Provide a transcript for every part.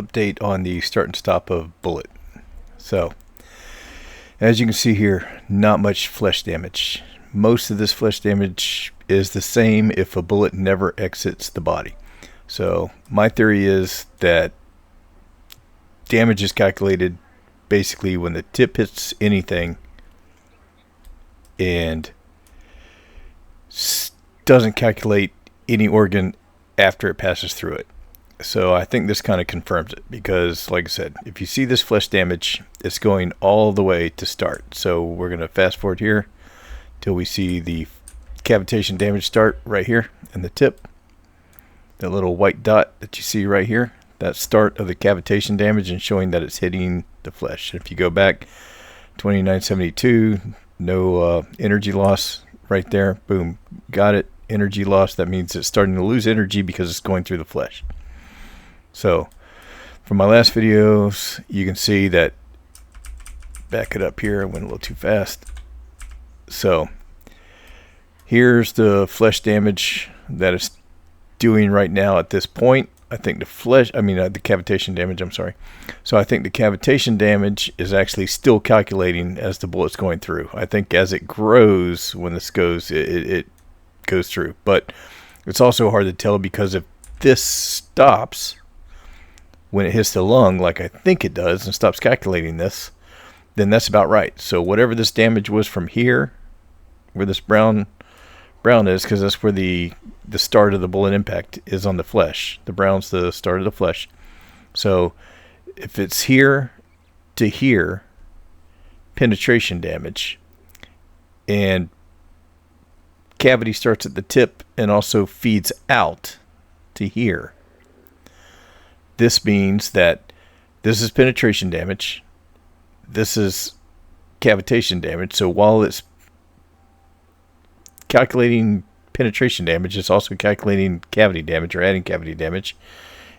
update on the start and stop of bullet. So, as you can see here, not much flesh damage. Most of this flesh damage is the same if a bullet never exits the body. So, my theory is that damage is calculated basically when the tip hits anything and doesn't calculate any organ after it passes through it. So I think this kind of confirms it, because like I said, if you see this flesh damage, it's going all the way to start. So we're going to fast forward here till we see the cavitation damage start right here in the tip. That little white dot that you see right here, that's start of the cavitation damage and showing that it's hitting the flesh. If you go back 2972, no energy loss right there. Boom, got it. Energy loss, that means it's starting to lose energy because it's going through the flesh. So from my last videos, you can see that, back it up here, I went a little too fast. So here's the flesh damage that it's doing right now at this point. I think the cavitation damage, I'm sorry. So I think the cavitation damage is actually still calculating as the bullet's going through. I think as it grows, when this goes, it goes through. But it's also hard to tell, because if this stops when it hits the lung, like I think it does, and stops calculating this, then that's about right. So whatever this damage was from here, where this brown is, because that's where the start of the bullet impact is on the flesh. The brown's the start of the flesh. So if it's here to here, penetration damage, and cavity starts at the tip and also feeds out to here, this means that this is penetration damage, this is cavitation damage. So while it's calculating penetration damage, it's also calculating cavity damage, or adding cavity damage.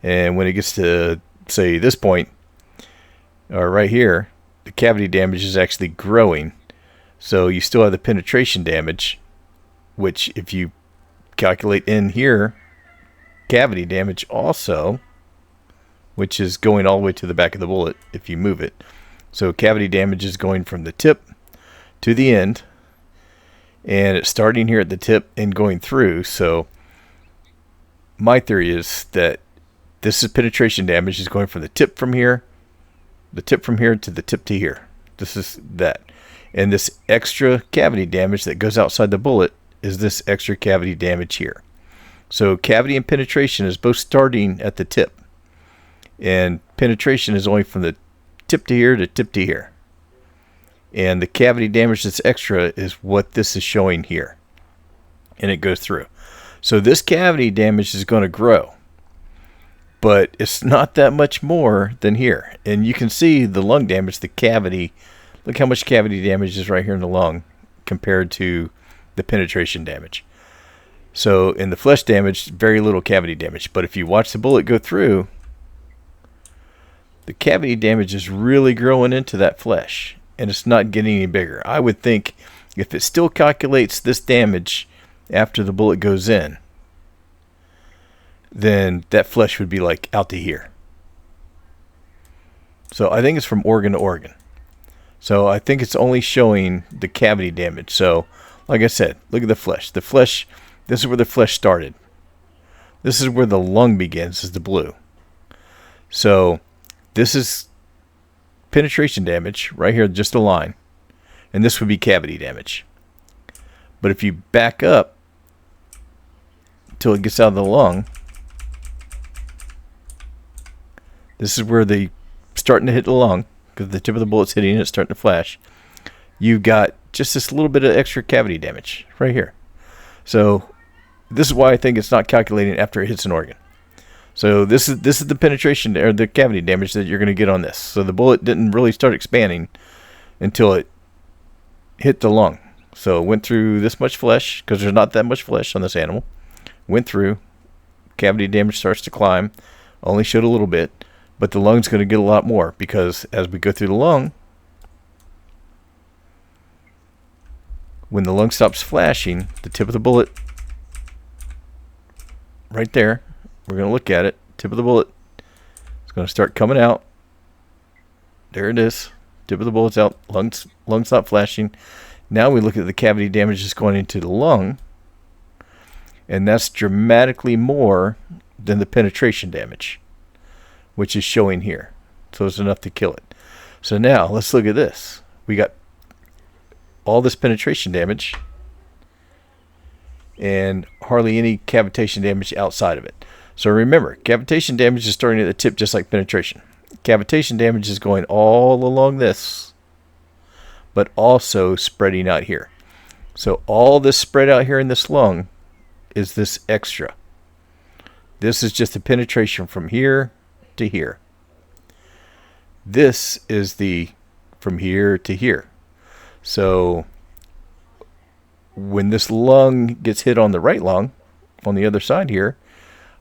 And when it gets to, say, this point, or right here, the cavity damage is actually growing. So you still have the penetration damage, which if you calculate in here, cavity damage also, which is going all the way to the back of the bullet if you move it. So cavity damage is going from the tip to the end, and it's starting here at the tip and going through. So my theory is that this is penetration damage, is going from the tip from here to the tip to here. This is that. And this extra cavity damage that goes outside the bullet is this extra cavity damage here. So cavity and penetration is both starting at the tip, and penetration is only from the tip to here to tip to here. And the cavity damage that's extra is what this is showing here. And it goes through. So this cavity damage is going to grow, but it's not that much more than here. And you can see the lung damage, the cavity. Look how much cavity damage is right here in the lung compared to the penetration damage. So in the flesh damage, very little cavity damage. But if you watch the bullet go through, the cavity damage is really growing into that flesh, and it's not getting any bigger. I would think if it still calculates this damage after the bullet goes in, then that flesh would be like out to here. So I think it's from organ to organ. So I think it's only showing the cavity damage. So like I said, look at the flesh. The flesh, this is where the flesh started. This is where the lung begins, is the blue. So this is penetration damage right here, just a line. And this would be cavity damage. But if you back up till it gets out of the lung, this is where the starting to hit the lung, because the tip of the bullet's hitting it, it's starting to flash. You've got just this little bit of extra cavity damage right here. So this is why I think it's not calculating after it hits an organ. So this is the penetration, or the cavity damage that you're going to get on this. So the bullet didn't really start expanding until it hit the lung. So it went through this much flesh, because there's not that much flesh on this animal. Went through, cavity damage starts to climb, only showed a little bit, but the lung's going to get a lot more, because as we go through the lung, when the lung stops flashing, the tip of the bullet, right there, we're going to look at it, tip of the bullet, going to start coming out. There it is. Tip of the bullet's out. Lungs not flashing. Now we look at the cavity damage that's going into the lung. And that's dramatically more than the penetration damage, which is showing here. So it's enough to kill it. So now let's look at this. We got all this penetration damage and hardly any cavitation damage outside of it. So remember, cavitation damage is starting at the tip just like penetration. Cavitation damage is going all along this, but also spreading out here. So all this spread out here in this lung is this extra. This is just the penetration from here to here. This is the from here to here. So when this lung gets hit on the right lung, on the other side here,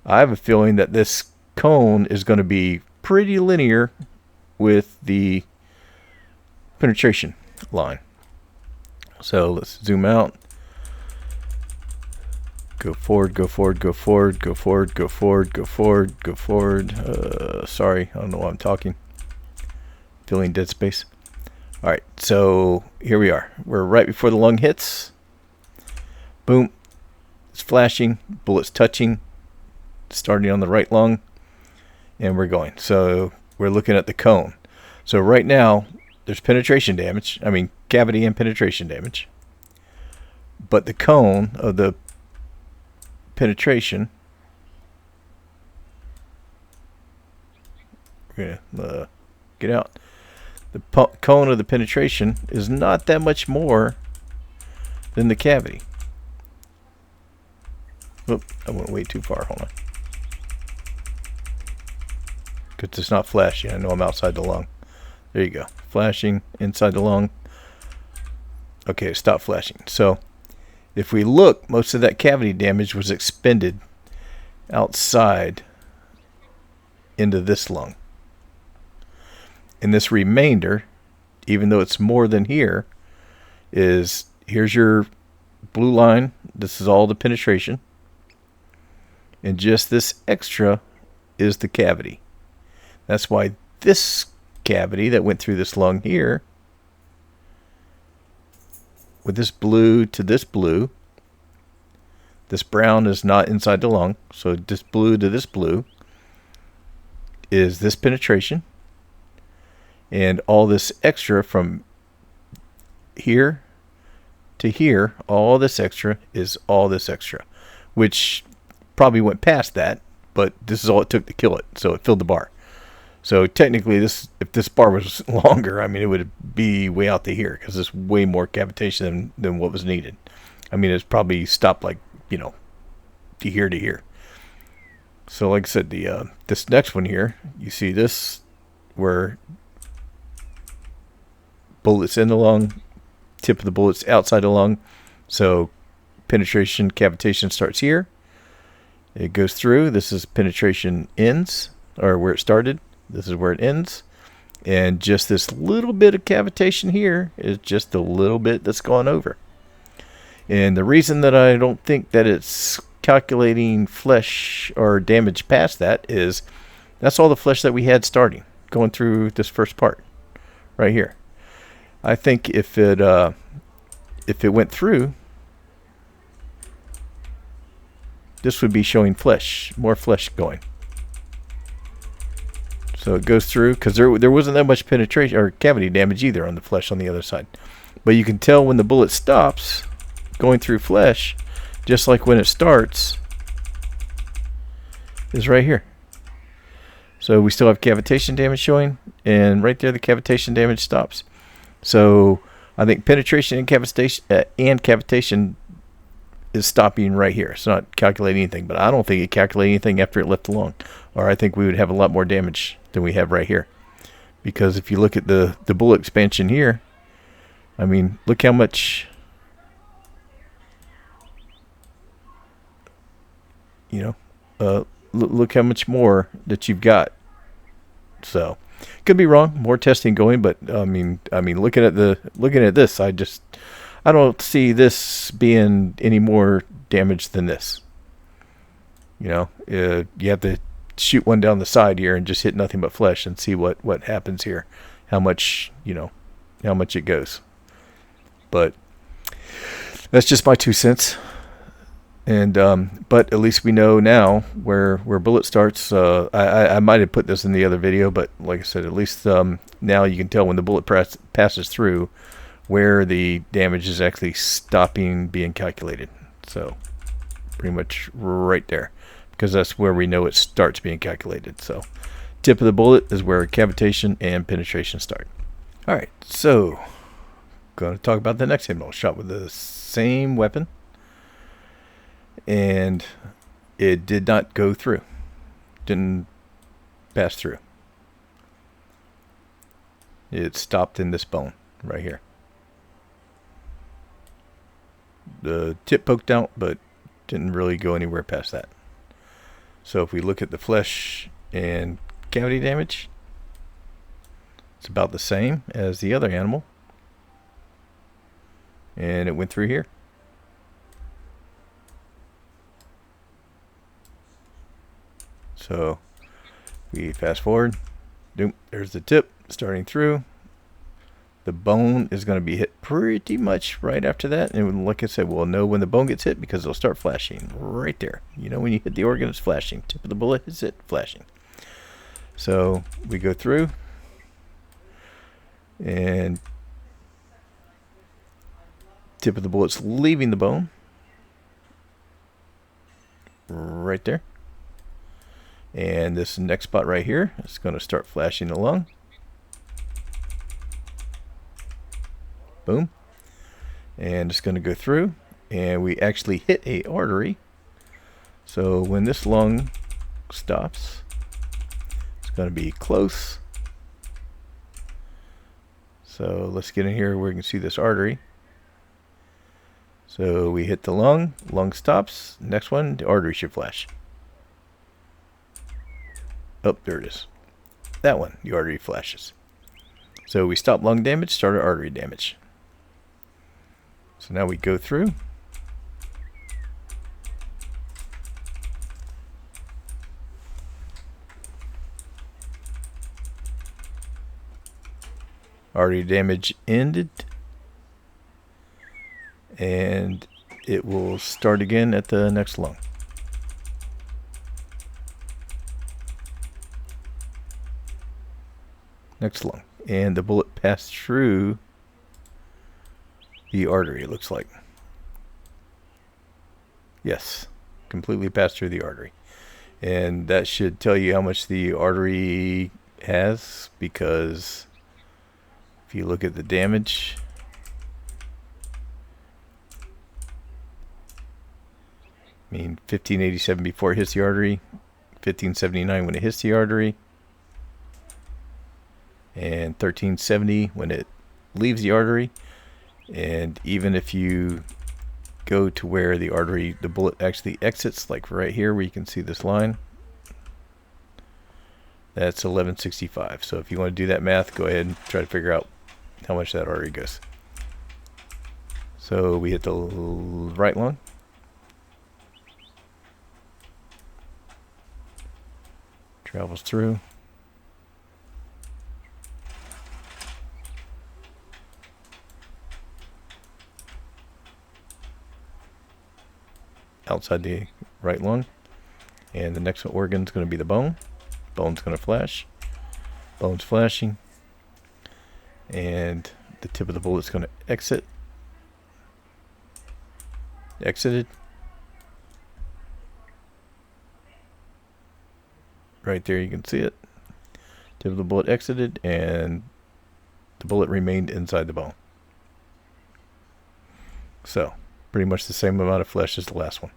I have a feeling that this cone is going to be pretty linear with the penetration line. So let's zoom out. Go forward, go forward, go forward, go forward, go forward, go forward, go forward. Sorry, I don't know why I'm talking. Filling dead space. All right, so here we are. We're right before the lung hits. Boom. It's flashing. Bullets touching. Starting on the right lung. And we're going. So we're looking at the cone. So right now, there's penetration damage. I mean, cavity and penetration damage. But the cone of the penetration, we're gonna get out. The cone of the penetration is not that much more than the cavity. Oop, I went way too far. Hold on. Because it's not flashing. I know I'm outside the lung. There you go. Flashing inside the lung. Okay, stop flashing. So if we look, most of that cavity damage was expended outside into this lung. And this remainder, even though it's more than here, is here's your blue line. This is all the penetration. And just this extra is the cavity. That's why this cavity that went through this lung here, with this blue to this blue, this brown is not inside the lung, so this blue to this blue is this penetration. And all this extra from here to here, all this extra is all this extra, which probably went past that, but this is all it took to kill it, so it filled the bar. So technically, this, if this bar was longer, I mean, it would be way out to here because there's way more cavitation than what was needed. I mean, it's probably stopped like, you know, to here to here. So like I said, the this next one here, you see this where bullets in the lung, tip of the bullets outside the lung. So penetration, cavitation starts here. It goes through. This is penetration ends, or where it started. This is where it ends. And just this little bit of cavitation here is just a little bit that's gone over. And the reason that I don't think that it's calculating flesh or damage past that is that's all the flesh that we had starting, going through this first part right here. I think if it went through, this would be showing flesh, more flesh going. So it goes through, because there wasn't that much penetration or cavity damage either on the flesh on the other side. But you can tell when the bullet stops going through flesh, just like when it starts, is right here. So we still have cavitation damage showing, and right there the cavitation damage stops. So I think penetration and cavitation is stopping right here. It's not calculating anything, but I don't think it calculated anything after it left the lung. Or I think we would have a lot more damage than we have right here. Because if you look at the bullet expansion here, I mean, look how much, you know, look how much more that you've got. So could be wrong, more testing going, but I mean looking at this, I don't see this being any more damage than this. You know, you have to shoot one down the side here and just hit nothing but flesh and see what happens here, how much it goes. But that's just my 2 cents. And but at least we know now where bullet starts. I might have put this in the other video, but like I said, at least now you can tell when the bullet passes through where the damage is actually stopping being calculated. So pretty much right there, because that's where we know it starts being calculated. So tip of the bullet is where cavitation and penetration start. All right, so going to talk about the next animal shot with the same weapon, and it did not go through, didn't pass through. It stopped in this bone right here. The tip poked out, but didn't really go anywhere past that. So if we look at the flesh and cavity damage, it's about the same as the other animal, and it went through here. So we fast forward, there's the tip starting through. The bone is going to be hit pretty much right after that. And like I said, we'll know when the bone gets hit because it'll start flashing right there. You know, when you hit the organ, it's flashing. Tip of the bullet hits it, flashing. So we go through, and tip of the bullet's leaving the bone right there. And this next spot right here is going to start flashing along. Boom. And it's going to go through, and we actually hit a artery. So when this lung stops, it's going to be close. So let's get in here where we can see this artery. So we hit the lung stops. Next one, the artery should flash. Oh, there it is. That one, the artery flashes. So we stop lung damage, started artery damage. So now we go through. Artery damage ended. And it will start again at the next lung. Next lung. And the bullet passed through the artery, it looks like. Yes, completely passed through the artery. And that should tell you how much the artery has, because if you look at the damage, I mean, 1587 before it hits the artery, 1579 when it hits the artery, and 1370 when it leaves the artery. And even if you go to where the artery, the bullet actually exits, like right here where you can see this line, that's 1165. So if you want to do that math, go ahead and try to figure out how much that artery goes. So we hit the right lung. Travels through. Outside the right lung, and the next organ is going to be the bone. Bone's going to flash. Bone's flashing, and the tip of the bullet's going to exit. Exited. Right there, you can see it. Tip of the bullet exited, and the bullet remained inside the bone. So pretty much the same amount of flesh as the last one.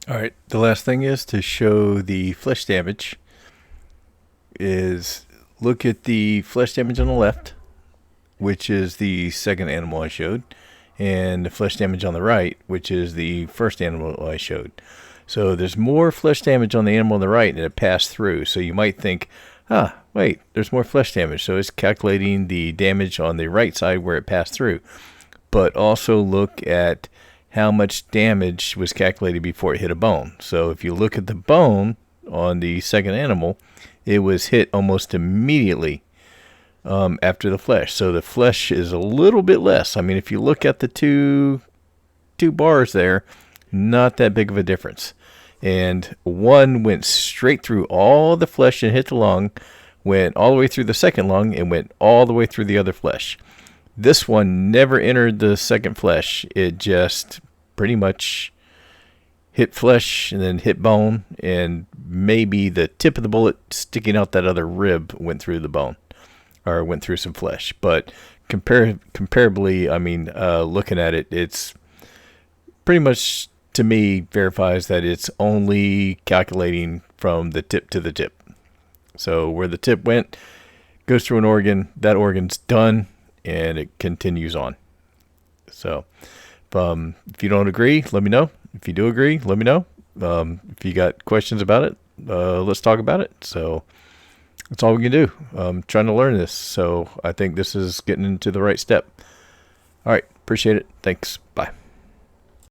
All right, the last thing is to show the flesh damage. Is look at the flesh damage on the left, which is the second animal I showed, and the flesh damage on the right, which is the first animal I showed. So there's more flesh damage on the animal on the right, and it passed through. So you might think, wait, there's more flesh damage. So it's calculating the damage on the right side where it passed through. But also look at how much damage was calculated before it hit a bone. So if you look at the bone on the second animal, it was hit almost immediately after the flesh. So the flesh is a little bit less. I mean, if you look at the two bars there, not that big of a difference. And one went straight through all the flesh and hit the lung, went all the way through the second lung, and went all the way through the other flesh. This one never entered the second flesh. It just pretty much hit flesh and then hit bone, and maybe the tip of the bullet sticking out that other rib went through the bone or went through some flesh. But comparably, I mean, looking at it, it's pretty much, to me, verifies that it's only calculating from the tip to the tip. So where the tip went, goes through an organ, that organ's done, and it continues on. So if you don't agree, let me know. If you do agree, let me know. If you got questions about it, let's talk about it. So that's all we can do. I'm trying to learn this, so I think this is getting into the right step. All right, appreciate it. Thanks. Bye.